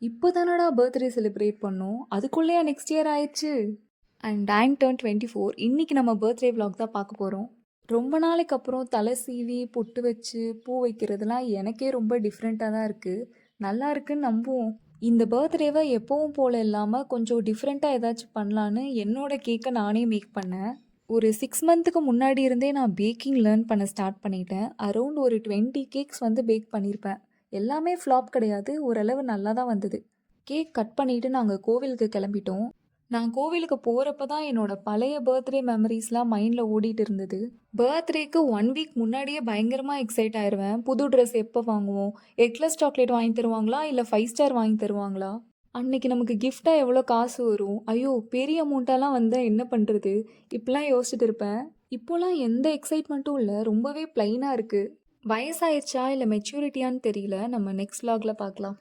இப்போ தானடா birthday celebrate பண்ணோம், அதுக்குள்ளேயா நெக்ஸ்ட் இயர் ஆயிடுச்சு. And time turn 24. இன்னைக்கு நம்ம பர்த்டே vlog தான் பார்க்க போகிறோம். ரொம்ப நாளைக்கு அப்புறம் தலை சீவி பொட்டு வச்சு பூ வைக்கிறதுலாம் எனக்கே ரொம்ப டிஃப்ரெண்ட்டாக தான் இருக்குது. நல்லா இருக்குன்னு நம்புவோம். இந்த பர்த்டேவை எப்பவும் போல இல்லாமல் கொஞ்சம் டிஃப்ரெண்ட்டாக ஏதாச்சும் பண்ணலான்னு என்னோட கேக்கை நானே மேக் பண்ணேன். ஒரு 6 மந்த்துக்கு முன்னாடி இருந்தே நான் பேக்கிங் லேர்ன் பண்ண ஸ்டார்ட் பண்ணிட்டேன். அரௌண்ட் ஒரு 20 கேக்ஸ் வந்து பேக் பண்ணியிருப்பேன். எல்லாமே ஃப்ளாப் கிடையாது, ஓரளவு நல்லா தான் வந்தது. கேக் கட் பண்ணிவிட்டு நாங்கள் கோவிலுக்கு கிளம்பிட்டோம். நான் கோவிலுக்கு போகிறப்ப தான் என்னோட பழைய பர்த்டே மெமரிஸ்லாம் மைண்டில் ஓடிட்டு இருந்தது. பர்த்டேக்கு 1 வீக் முன்னாடியே பயங்கரமாக எக்ஸைட் ஆயிடுவேன். புது ட்ரெஸ் எப்போ வாங்குவோம், எக்லெஸ் சாக்லேட் வாங்கி தருவாங்களா இல்லை 5 ஸ்டார் வாங்கி தருவாங்களா, அன்னைக்கு நமக்கு கிஃப்டாக எவ்வளோ காசு வரும், ஐயோ பெரிய அமௌண்ட்டாலாம் வந்தால் என்ன பண்ணுறது, இப்படிலாம் யோசிச்சுட்டு இருப்பேன். இப்போலாம் எந்த எக்ஸைட்மெண்ட்டும் இல்லை, ரொம்பவே பிளைனாக இருக்குது. வயசாயிருச்சா இல்லை மெச்சூரிட்டியான்னு தெரியல. நம்ம நெக்ஸ்ட் vlogல பார்க்கலாம்.